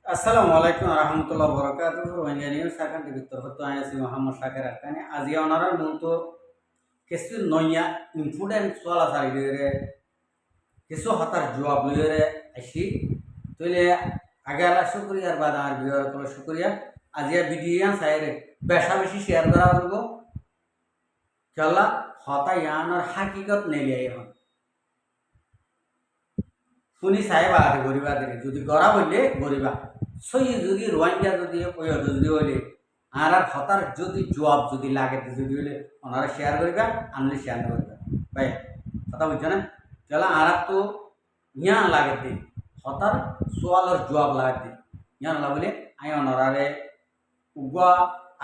আসসালামু আলাইকুম রহমতুল্লাহ বরকাত নিউজ সাকান টিভি তরফত আছি মোহাম্মদ শাকির আকানি আজি ওনারা মূলত কিছু নয়া ইম্পর্টেন্ট সোয়াল আছে কিছু হাতার জবাব লইরে আসি তইলে আগে আলা শুক্রিয়ার বাদ আমার বিয়ার করে শুক্রিয়া আজি ভিডিও সাইরে বেশা বেশি শেয়ার করা করব খেলা হতা ইয়ানোর হাকিকত নেলি এখন শুনি সাহেব আগে গরিবা দিলে যদি গড়া বললে গরিবা সই যদি রোহিঙ্গা যদি যদি হইলে আর হতার যদি জবাব যদি লাগে যদি হইলে ওনারা শেয়ার করিবা আনলে শেয়ার করবা ভাই কথা বুঝছো না চলো আর তো ইয়া লাগে দিন হতার সোয়ালের জবাব লাগে দিন ইয়া না বলে আই ওনারে উগা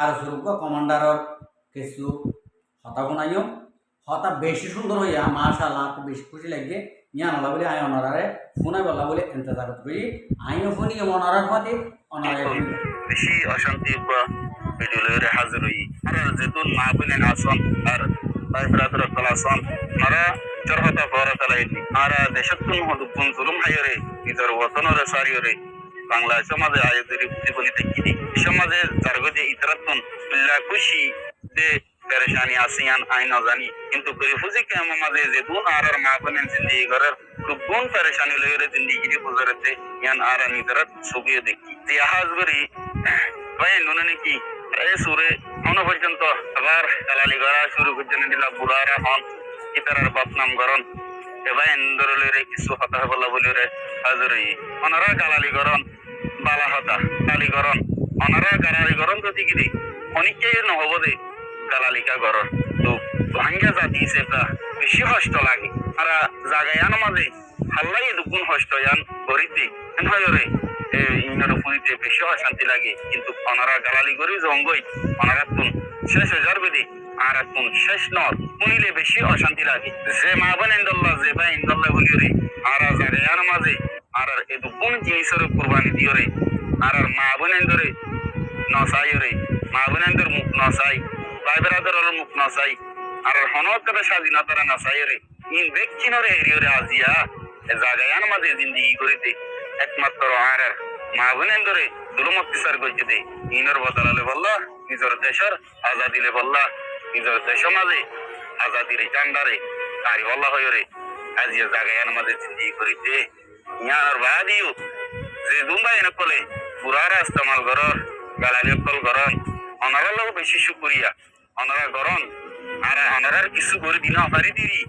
আর সুরুগা কমান্ডারর কিছু হতা গুনাইও হতা বেশি সুন্দর হইয়া মাশাআল্লাহ তো বেশি খুশি লাগে ইয়া না বলে আই ওনারে ফোনে বলা বলে ইন্তজার করি আইনো ফোনি ওনারার মতে ওনারে বেশি অশান্তি বা ভিডিও লইরে হাজির হই আর যেতুন মা বলেন আসন আর ভাই ব্রাদার আসন মারা চরহতা বড়তলা এটি আর দেশতুন হদুন জুলুম হাইরে নিজের ওতনরে সারিয়রে বাংলা সমাজে আয়োজিত জীবনী দেখি সমাজে জারগদে ইতরাতুন বিল্লাহ খুশি যে পেরেশানি আসিয়ান আইন জানি কিন্তু গরিফুজি কে আমাদের যেতুন আর মা বলেন জিন্দেগি ঘরের দুগুণ পেরেশানি লইরে জিন্দেগি গুজরতে ইয়ান আর নিজের ছবি দেখি যে হাজবরি ভাই নুনে নাকি এই সুরে মনে পর্যন্ত আবার দালালি করা শুরু করছেন দিলা বুড়ারা হন ইতারার বদনাম করন এবার ইন্দরলের কিছু হতা বলা বলি রে হাজরি ওনারা গালালি করন বালা হতা গালি করন ওনারা গালালি করন তো ঠিকই অনেকে নহব দে গালালিকা করন তো ভাঙ্গা জাতি সেটা বেশি কষ্ট লাগে আর জাগায়ান মাঝে হাল্লাই দুগুণ কষ্ট ইয়ান গরিতে হয় রে ইন্নার পুরিতে বেশি অশান্তি লাগে কিন্তু ওনারা গালালি করি জঙ্গই ওনারা তুন শেষ হাজার বেদি আর তুন শেষ নয় শুনিলে বেশি অশান্তি লাগে যে মা বোন ইন্দল্লাহ যে ভাই ইন্দল্লাহ বলি রে আর জাগায়ান মাঝে আর এই দুগুণ জিনিসের কুরবানি দিও রে আর মা বোন ইন্দরে নসাই রে মা বোন ইন্দর মুখ নসাই ভাই ব্রাদার মুখ নসাই আর হনকতে স্বাধীনতার নসাই রে ইন ব্যক্তিনরে এরিয়রে আজিয়া জাগায়ান মাঝে জিন্দিগি করিতে একমাত্র আর মা বোনেন ধরে জুলুম অত্যাচার করছে দে ইনর বদলালে বললা নিজের দেশের আজাদিলে বললা নিজের দেশ মাঝে আজাদির চান্দারে তারি বল্লা হয়ে রে আজিয়া জাগায়ান মাঝে জিন্দিগি করিতে ইয়ার বাদিও যে দুম্বাই এনে কলে পুরারা ইস্তেমাল করর গালালি কল করন অনারাও বেশি শুকরিয়া অনারা করন আর অনারার কিছু করে দিন পারি দিরি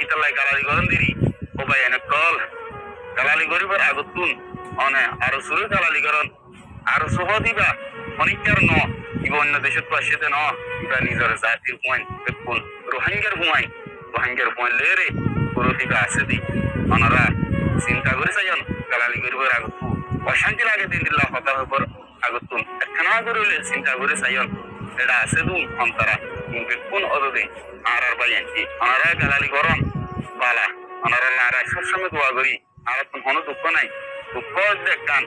ইতালাই গালালি করন দিরি ও ভাই এনে কল গালালি করিবার আগতুন অনে আরো সুরে গালালি করন আরো সহ দিবা অনেকটার ন ইবা অন্য দেশের পাশেতে ন ইবা নিজের জাতির পয়েন্ট দেখুন রোহিঙ্গার পয়েন্ট লেরে পুরো দিবা আছে দি অনারা চিন্তা করে চাইন গালালি করিবার আগতু অশান্তি লাগে দিন দিল্লা হতা হবার আগতুন একখানা করিলে চিন্তা করে চাইন এটা আছে দু অন্তরা দেখুন অদে আর বাইয়ান্তি অনারা গালালি করন বালা ওনারা নারা সবসময় দোয়া করি আর কোনো দুঃখ নাই দুঃখ দেখান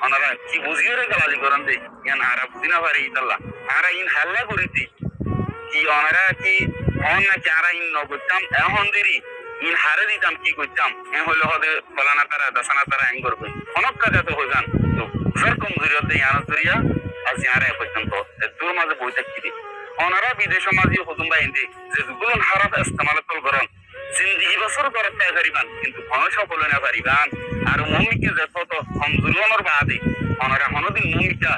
ওনারা কি বুঝিয়ে রে গালালি করেন দে ইয়ান আরা বুঝি না পারি ইতাল্লা আরা ইন হাল্লা করিতি কি ওনারা কি হন না চারা ইন নগতাম এখন দেরি ইন হারে দিতাম কি করতাম এ হইলে হদে ফলানা তারা দশানা তারা এং করবে অনেক কাজে তো হয়ে যান তো সর কমজোরি হতে ইয়ান ধরিয়া আজ ইয়ারা পর্যন্ত দূর মাঝে বই থাকি ওনারা বিদেশ মাঝে হুতুম বাইন্দে যে দুগুলো হারাত ইস্তেমাল করেন জিন্দিগি বছর করতে পারিবান কিন্তু কোনো সফল না পারিবান আর মমিকে যত তো সংজুলনের বাদে ওনারা কোনোদিন মমিকা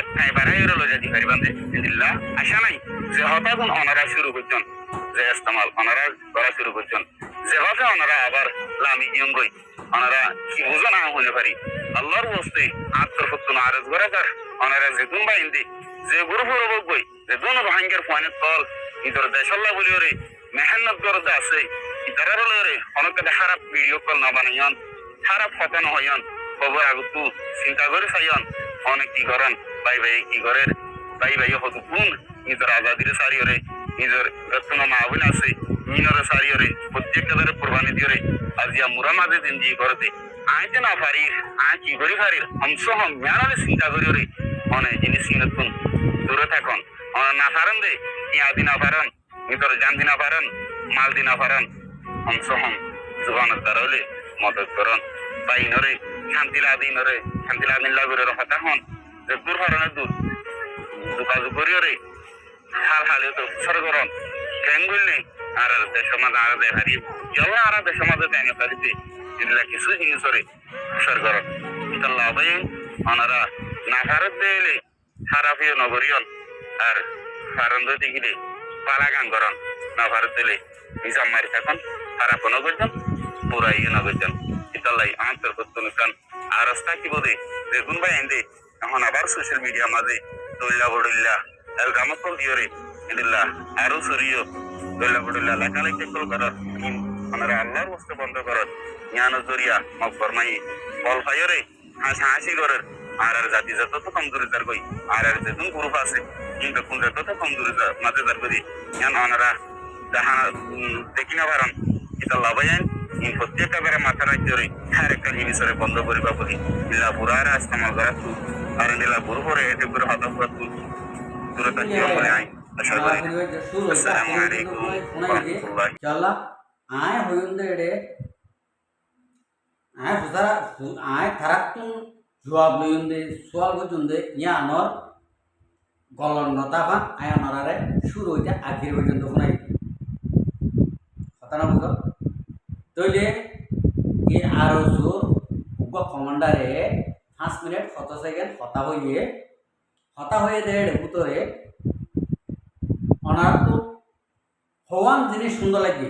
একটাই বাড়াই রলো যেতে পারিবান জিন্দিল্লাহ আশা নাই যে হঠাৎ ওনারা শুরু করছেন যে ইস্তেমাল ওনারা করা শুরু করছেন যেভাবে ওনারা আবার লামি জিয়ম গই ওনারা কি বুঝো না হইতে পারি আল্লাহর বস্তে আত্মফতুন আরজ করাকার ওনারা যে দুন বাইন্দি যে গুরু বড় বই যে দুন ভাঙ্গের পয়েন্ট তল নিজের দেশল্লাহ বলিও রে মেহনত করতে আছে ইতারার লরে অনেকে খারাপ ভিডিও কল না বানাইন খারাপ ফটো নহয়ন খবর আগতু চিন্তা করে চাইন অনেক কি করেন ভাই কি করে ভাই হতুন নিজের আজাদিরে সারিয়রে নিজের রত্ন মাহবিন আছে মিনরে সারিয়রে প্রত্যেকটারে কোরবানি দিয়রে আজিয়া মুরা মাঝে জিন্দিগি করতে আইতে না পারি আই কি করে পারি অংশ হম মেয়ারে চিন্তা করিয়রে অনেক জিনিস নতুন দূরে থাকুন না পারেন দে ইয়া দিনা পারেন ভিতরে জান দিনা পারেন মাল দিনা পারেন অংশ হন জুবানের দ্বারা হলে মদত করন বা ইনরে শান্তি লাদি ইনরে শান্তিলা মিল্লা করে কথা হন যে দূর হরণে দূর যোগাযোগ করিও রে হাল হালে তো সরগরম কেন বললে আর দেশ সমাজ আর দেহারি জল আর দেশ সমাজে দেনে পারিতে এগুলা কিছু জিনিসরে সরগরম এটা লাভে ওনারা না ভারত দিলে খারাপিও নগরিয়ন আর কারণ দিলে পালা গান করন না ভারত দিলে নিজাম মারি থাকুন খারাপ নগরজন পুরা ইয়ে নগরজন এটা লাই আন্তর করতেন আর রাস্তা কি বোধে দেখুন ভাই এনে এখন আবার সোশ্যাল মিডিয়া মাঝে দৌল্লা বড়ল্লা আর গামকল দিওরে এদিল্লা আরো সরিও দৌল্লা বড়ল্লা লেখালেখি কল করার ওনারা আল্লাহর বস্তু বন্ধ করার জ্ঞান জরিয়া মক ফরমাই বল ফাইরে হাসি করার আর জাতি যত তো কমজোরি তার কই আর যেতুন গ্রুপ আছে কিন্তু কোন যত তো কমজোরি মাঝে তার করি জ্ঞান ওনারা যাহা দেখি না পারেন এটা লাভাইন ইন প্রত্যেকটা বেড়ে মাথা রাখতে রে হ্যাঁ একটা জিনিসরে বন্ধ করিবা বলি ইল্লা বুড়ার ইস্তেমাল করা তু আর নিলা বুড়ো করে এতে করে হতা করা তু তুরতা জীবন বলে আই আশা করি আসসালামু আলাইকুম ওয়া রাহমাতুল্লাহি चला आय होयुंदे एडे आय सुधारा आय थराक्तून जवाब लयुंदे सवाल बुजुंदे या अनर गलन नताफा आय अनरारे शुरू हইতে আখির পর্যন্ত শুনাই কথা না বুঝো তইলে এই আরসু উপ কমান্ডারে 5 মিনিট 7 সেকেন্ড হতা হয়ে দেড় ভিতরে অনার তো হওয়ান জিনিস সুন্দর লাগে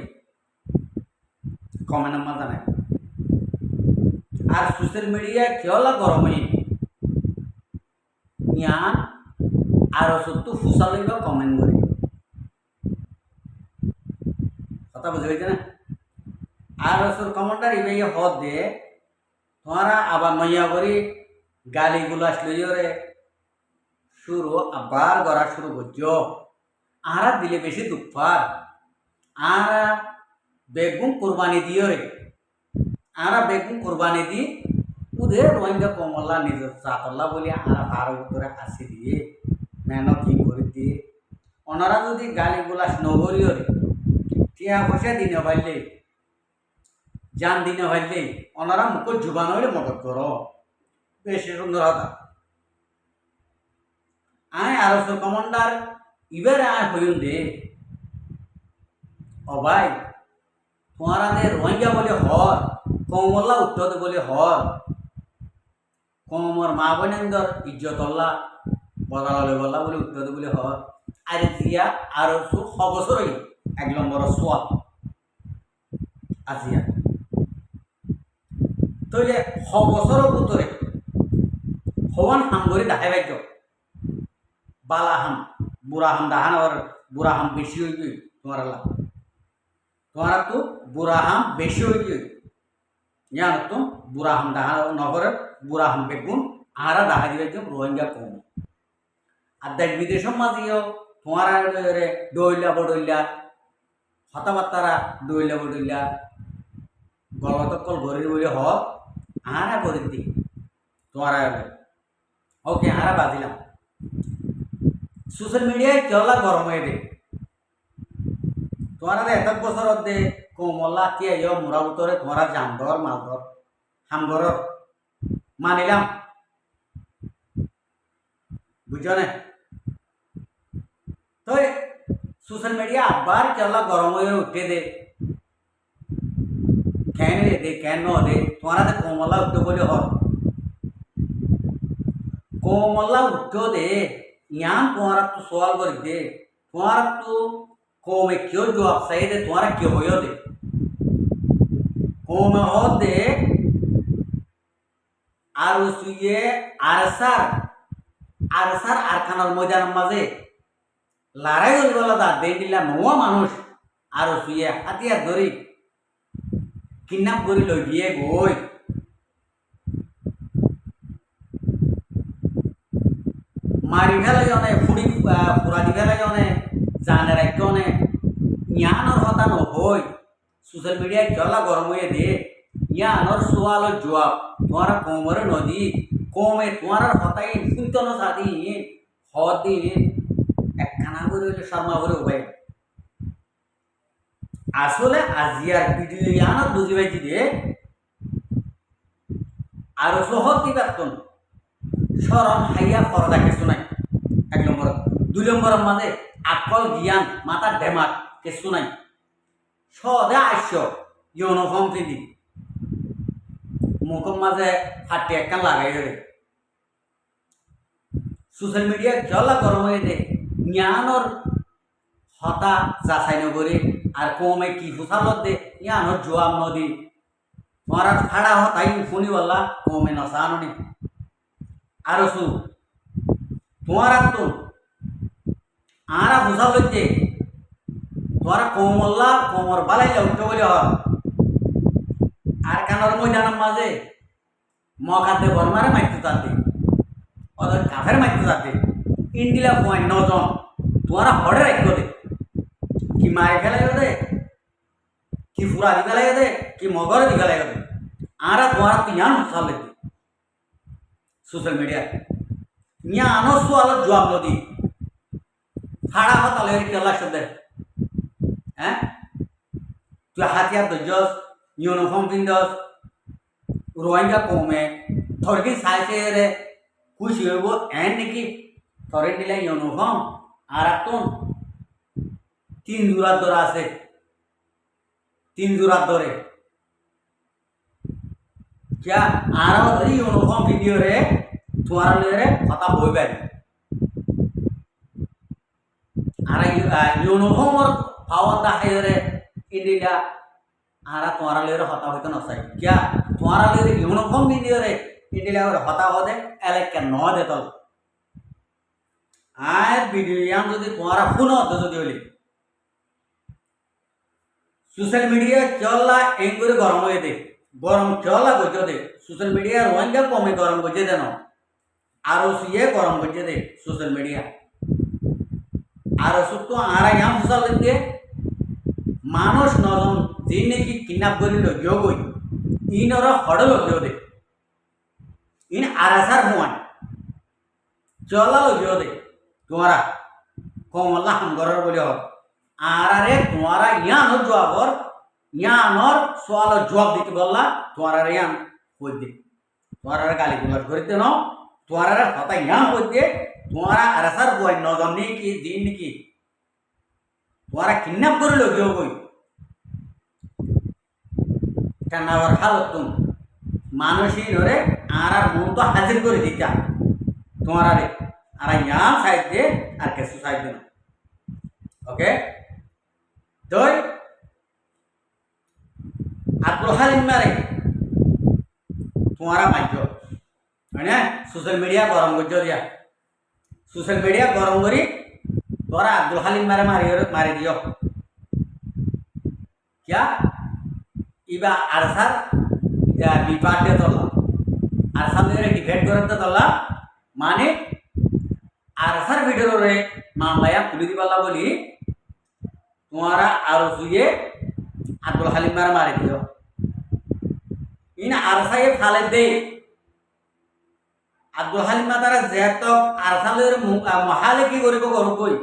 কমেন্ট আমার জানায় আর সোশ্যাল মিডিয়া কেওলা গরমে ইয়ান আর সত্তু ফুসালিবা কমেন্ট করি কথা বুঝে গেছে না আর ওসর কমেন্টার ইবে হদ দে তোমারা আবার মাইয়া করি গালি গুলাস লইরে শুরু আবার গড়া শুরু করছো আরা দিলে বেশি দুঃখার আরা বেগুন কোরবানি দিও রে আরা বেগুন কোরবানি দি উদে রোহিঙ্গা কমলা নিজ চাতল্লা বলি আরা ভার উত্তরে আসি দিয়ে মেহনত কি করে দিয়ে ওনারা যদি গালি গুলাস নগরীয় রে টিয়া পয়সা দিনে পাইলে জান দিনে পাইলে ওনারা মুখ জুবান হইলে মদত করো বেশি সুন্দর হতা আয় আরসর কমান্ডার ইবারে আয় হইন দে ও ভাই তোমারাদের রোহিঙ্গা বলে হর কমল্লা উত্তর বলে হর কমর মা বোনেন্দর ইজ্জতল্লা বদলালে বললা বলে উত্তর বলে হর আর জিয়া আর 6 বছরই 1 নম্বর সোয়াল আজিয়া তইলে 6 বছরের ভিতরে হওয়ান হাম করে দেখাই বাইজ বালা হাম বুড়া হাম দাহান আর বুড়া হাম বেশি হইবে তোমার তো বুড়া হাম বেশি হইবে জান তো বুড়া হাম দাহান নগরের বুড়া হাম বেগুন আরা দেখা দিবে যে রোহিঙ্গা কম আর দেশ বিদেশের মাঝেও তোমার দইলা বডইলা হতাবার্তারা দইলা বডইলা গলতকল গরির বলে হ আরা গরির দি তোমার ওকে আরা বাজিলাম সোশ্যাল মিডিয়ায় চলা গরম হয়ে দে তোমার এত বছর দে কোমল্লা কে মুরা উত্তরে তোমার জামদর মালদর হামদর মানিলাম বুঝছো না তো সোশ্যাল মিডিয়া আবার চলা গরম হয়ে উঠে দে কেন দে কেন দে তোমার কোমল্লা উঠতে বলে হর कोमल्ला उठो दे यहाँ तुम्हारा तो सवाल कर दे तुम्हारा तो कोमे क्यों जवाब सही दे तुम्हारा क्यों हो दे कोमे हो दे আর সুয়ে আরসার আরখানার ময়দান মাঝে লড়াই করিবলা দা দেখিলা নোয়া মানুষ আর সুয়ে হাতিয়ার ধরি কিডন্যাপ করি লই গিয়ে গই মারি ফেলে জনে ফুড়ি ফুরাদি ফেলে জনে জানে রাখনে ইয়ানোর হতা নহই সোশ্যাল মিডিয়ায় চলা গরম হয়ে দে ইয়ানোর সোয়ালের জবাব তোমার কোমরে নদী কমে তোমার হতাই চিন্তন সাদি হদিন একখানা করে হইলে শর্মা করে উপায় আসলে আজিয়ার ভিডিও ইয়ানোর বুঝি পাইছি দে আর সহজ কি পারতন স্মরণ হাইয়া ফরদা কিছু নাই, 1 নম্বর। 2 নম্বরের মাঝে আকল জ্ঞান মাথার ডেমাক কিছু নাই। সদে আইস ইউনিফর্ম পিন্ধি মুখের মাঝে হাতি একখান লাগাই ধরে সোশ্যাল মিডিয়া জলা গরম হয়ে দে জ্ঞানর হতা যাচাই নগরে আর কমে কি ফুসালত দে জ্ঞানর জোয়াব নদী তোমার ফাড়া হতাই শুনি বললা কমে নসানি আর সু তোমার তো আরা ফুসাল লইতে তোমার কোমল্লা কোমর বালাই উঠতে বলে হয় আর কানার ময়দানের মাঝে মকাতে বর্মারে মাইতে তাতে ওদের কাফের মাইতে তাতে ইন্ডিলা পয়েন্ট 9 জন তোমারা হড়ে রাখো দে কি মারে ফেলাই দে কি ফুরা দি ফেলাই দে কি মগরে দি ফেলাই দে আরা তোমারা তিন সালে সোশ্যাল মিডিয়া নিয়া আনো সোয়াল জবাব নদী ফাড়া হতালে কেলা শব্দে হ্যাঁ তুই হাতিয়ার দজস ইউনিফর্ম পিন্ধস রোহিঙ্গা কমে থরকি সাইছে রে খুশি হইব এন নাকি থরে দিলে ইউনিফর্ম আর একটন 3 জোড়ার ধরে আছে 3 জোড়ার ধরে क्या आरा धरी यूनिफॉर्म वीडियो रे तुम्हारा ले रे पता बोई बैठ आरा यूनिफॉर्म और पावर दा है रे इंडिया आरा तुम्हारा ले रे पता होता न सही क्या तुम्हारा ले रे यूनिफॉर्म वीडियो रे इंडिया और पता होते एले के न दे तो आय वीडियो याम যদি তোমারা ফোন হতে যদি হলি সোশ্যাল মিডিয়া চলা এই করে গরম হয়ে দে গরম চলা গজে দে সোশ্যাল মিডিয়া রোহিঙ্গা কমে গরম গজে দেন আর সিয়ে গরম গজে দে সোশ্যাল মিডিয়া আর তো আরা ইয়াম সোশ্যাল লিখতে মানুষ নজন যে নাকি কিডন্যাপ করে লইও গই ইনর হড় লইও দে ইন আরাসার হুয়ান চলা লইও দে তোমারা কমলা হামগরের বলে হোক আর আরে তোমারা ইয়ানোর জবাবর ইয়ানোর সোয়ালের জবাব দিতে বললা তোমারা ইয়ান কই দে তোমারা গালি গুলাট করিতে ন তোমারা কথা ইয়ান কই দে তোমারা আরাসার বই নজন নি কি দিন কি তোমারা কিডন্যাপ করে লইও কই কানাবার হালত তুম মানুষই নরে আর মন তো হাজির করে দিতা তোমারা রে আর ইয়ান সাইড দে আর কেসু সাইড দে ওকে দই আব্দুল হালিম মারে তোমারা মাইজ মানে সোশ্যাল মিডিয়া গরম করছ দিয়া সোশ্যাল মিডিয়া গরম করি তোরা আব্দুল হালিম মারে মারি দিও क्या इबा आरसार বিপাটে তোলা আরসার মেরে ডিফেন্ড করতে তোলা মানে আরসার ভিডিওরে মামলায়া পুলি দিবালা বলি তোমারা আর সুয়ে আব্দুল হালিম মারা মারি দিও ইন আরসায়ে ফালে দে আব্দুল হালিম মাতারা যেত আরসালের মহালে কি করিব গরু কই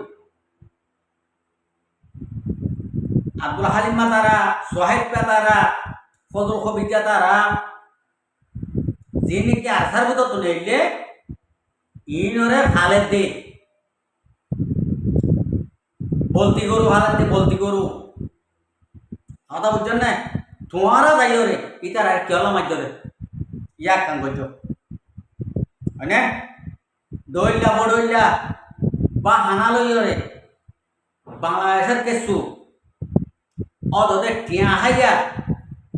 আব্দুল হালিম মাতারা সোহাইব পেতারা ফজল কবিতা তারা যে নাকি আরসার ভিতর তুলে এলে ইনরে ফালে দে বলতি গরু হারাতে বলতি গরু কথা বুঝছেন না তোমারা যাইও রে ইতার আর কেলা মাঝ রে ইয়াক কাম করছো মানে দইলা বড়ইলা বা হানা লইও রে বাংলাদেশের কেসু অদে টিয়া হাইয়া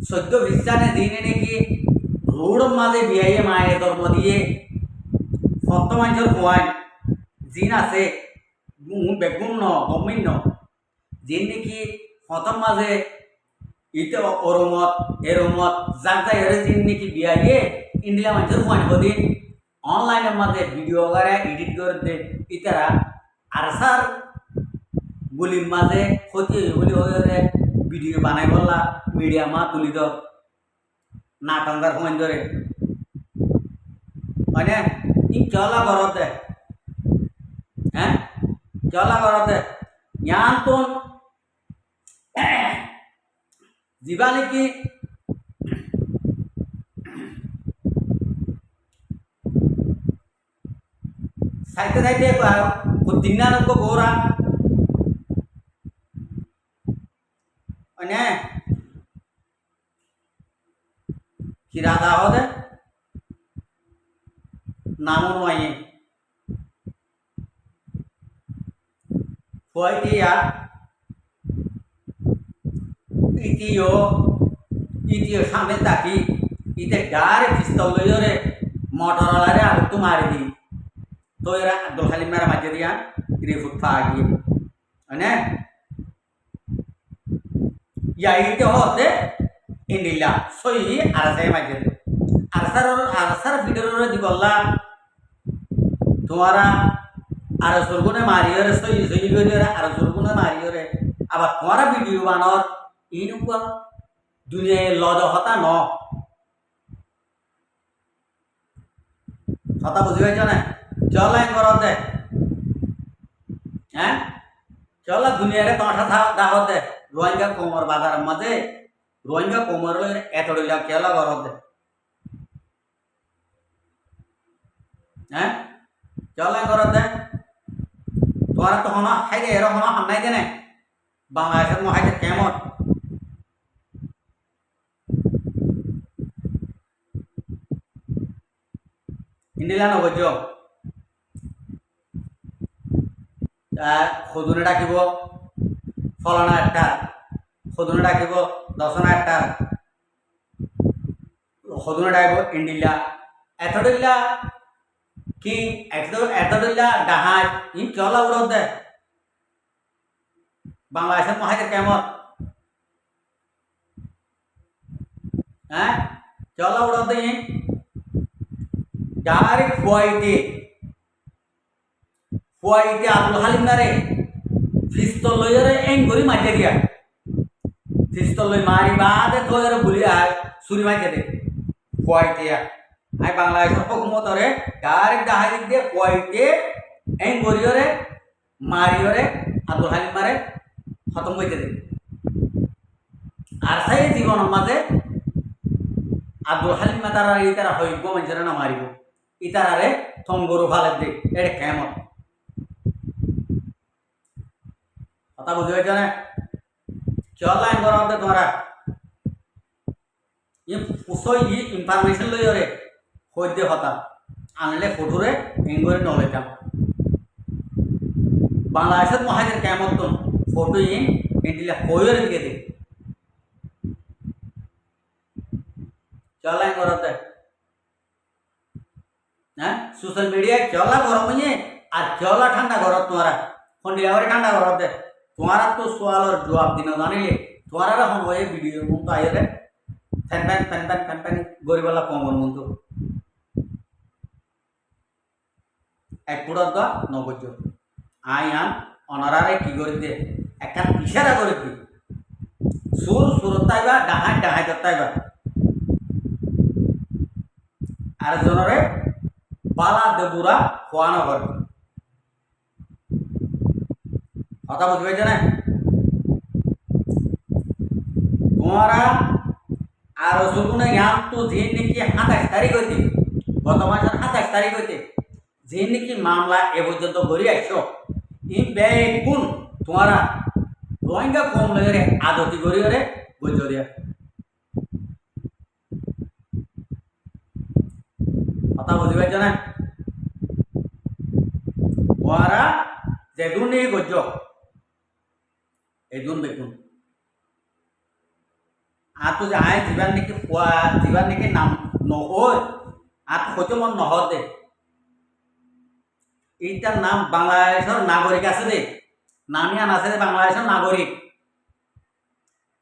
14-20 দিনে নাকি রোড মাঝে বিয়াইয়ে মায়ের ধর্ম দিয়ে সত্য মানুষের খোয়াই জিন আছে বেগুন ন গমিন ন জিন নাকি প্রথম মাঝে ইতে ওরমত এরমত যাক যাই এর জিন নাকি বিয়াইয়ে ইন্ডিয়া মানুষের খোয়াই দিন অনলাইনের মাঝে ভিডিও করে এডিট করে দে ইতারা আরসার গুলির মাঝে ক্ষতি বলি হয়ে ভিডিও বানাই বললা মিডিয়া মা তুলি দ না কান্দার সময় ধরে মানে ই চলা ঘরতে হ্যাঁ চলা ঘরতে ইয়ান তোন যিবা নাকি সাইতে সাইতে দিনানক গোরা অনে কি রাধা হদে নামন মাইয়ে ফয়তিয়া ইতিও সামনে তাকি ইতে ডারে পিস্তল লইরে মোটরওয়ালারে আর তো মারি দি তো এরা আব্দুল হালিম মেরা মাঝে দিয়া রিফুট ফাগি মানে ইয়াইতে হতে ইন্ডিলা সই আরসাই মাঝে আরসার ভিডিওরে দিবল্লা তোমারা আর সরগুনে মারিয়রে সই সই করিয়রে আর সরগুনে মারিয়রে আবার তোমারা ভিডিও বানর ইনুকা দুনিয়ায় লদ হতা ন কথা বুঝি পাইছ না চল আইন করত দে হ্যাঁ চল দুনিয়ারে তোমার দাহত দে রোহিঙ্গা কোমর বাজারের মাঝে রোহিঙ্গা কোমর এত কেলা করত দে হ্যাঁ চল আইন করত দে তোমার তো হনা খাই দে এরকম হামনাই দে না বাংলাদেশের মহাইদের কেমন ইন্ডিলা নগজ সদুনে ডাকিব ফলনা একটা সদুনে ডাকিব দশনা একটা সদুনে ডাকিব ইন্ডিলা এতডিল্লা কি এতডিল্লা ডাহাই ইন চলা উড়ত দে বাংলাদেশের মহাইদের কেমন হ্যাঁ চলা উড়ত they in direct ফুয়াইতে Abdul Halim নারে পিস্তল লইরে এং করি মাঝে দিয়া পিস্তল লই মারি বাদে তোরে গুলি আয় ছুরি মাঝে দে ফুয়াইতে আই বাংলাদেশের হুকুমতরে ডাইরেক্ট ডাহাই দিয়ে ফুয়াইতে এং করিরে মারিরে আব্দুল হালিম মারে খতম হইতে দে আর সেই জীবনের মাঝে আব্দুল হালিম তারা ইতারা হইব মানুষেরা না মারিব ইতারারে থঙ্গরু ফালে দে এটা কেমন কথা বুঝে পাইছ না চল লাইন করা দে তোমরা পুষই ইনফরমেশন লই রে হই দে হতা আনলে ফটোরে এঙ্গরে নলেতাম বাংলাদেশের মহাজের কেমন তো ফটো ইন্ডিলা হইরে দিকে দে চল লাইন করা দে হ্যাঁ সোশ্যাল মিডিয়ায় চলা গরম আর চলা ঠান্ডা ঘরত তোমারা ফন্ডিলা করে ঠান্ডা ঘরত দে তোমারা তো সোয়ালর জবাব দিন জানিলে তোমারা এখন ওই ভিডিও মন তো আইরে ফ্যান ফ্যান গরিবালা কমর মন তো এক পুরত দা নগজ আই আন অনারারে কি করে দে একটা ইশারা করে দি সুরতাইবা ডাহাই দত্তাইবা আর জনরে বালা দেবুরা খোয়ানো করে কথা বুঝতে পারছো না তোমারা আর শুনুন তো যে নাকি 27 তারিখ হইতে গত মাসের 27 তারিখ হইতে যে নাকি মামলা এ পর্যন্ত করি আসছো ই বেগুন তোমারা রোহিঙ্গা কম লগে আদতি করি রে বুঝো দিয়া কথা বুঝতে পারছো না ওরা যেদুন নেই গজ্জ এদুন বেগুন আর তো আয় জীবান নাকি নাম নহয় আর হয়তো মন নহ দে এইটার নাম বাংলাদেশের নাগরিক আছে দে নামই আন আছে বাংলাদেশের নাগরিক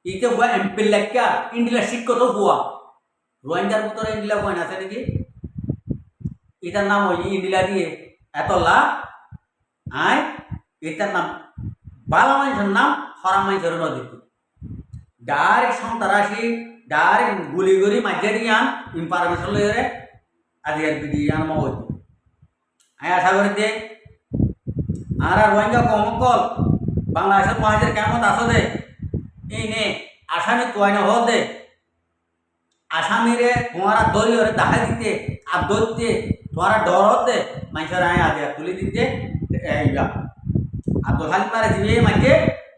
এইটা হুয়া এমপি লেখা ইন্ডিলা শিক্ষত হুয়া রোহিঙ্গার ভিতরে ইন্ডিলা হুয়া আছে নাকি এটার নাম ওই ইন্ডিলা দিয়ে এত লাভ আয় এটার নাম বালা মানুষের নাম হরাম মানুষের নদী ডাইরেক্ট সন্ত্রাসী ডাইরেক্ট গুলি গুলি মাঝে দিয়ে আন ইনফরমেশন লইরে আজকের ভিডিও আন মগ আয় আশা করি দে আর রোহিঙ্গা কমকল বাংলাদেশের মহাজের কেমন আসো দে এই নে আসামি তোয়াইনা হো দে আসামিরে তোমারা দলীয় দেখা দিতে আর দৈত্যে তোরা ডরত দে মানুষের আয় আগে তুলি দিতে ইবা আব্দুল হালিম মারে জিবে মাইকে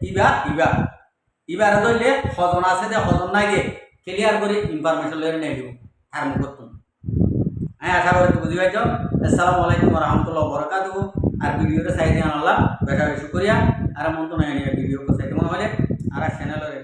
ইবা ইবা ইবার ধরলে হজন আছে দে হজন নাই দে ক্লিয়ার করে ইনফরমেশন লয়ে নিয়ে দিব আর মুখত আমি আশা করি বুঝি পাইছ। আসসালামু আলাইকুম রহমতুল্লাহ বরকাতুহু। আর ভিডিওটা চাই দিয়ে আনলাম বেশা বেশি করিয়া আর মন তো নাই ভিডিও চাইতে মনে হলে আর চ্যানেলের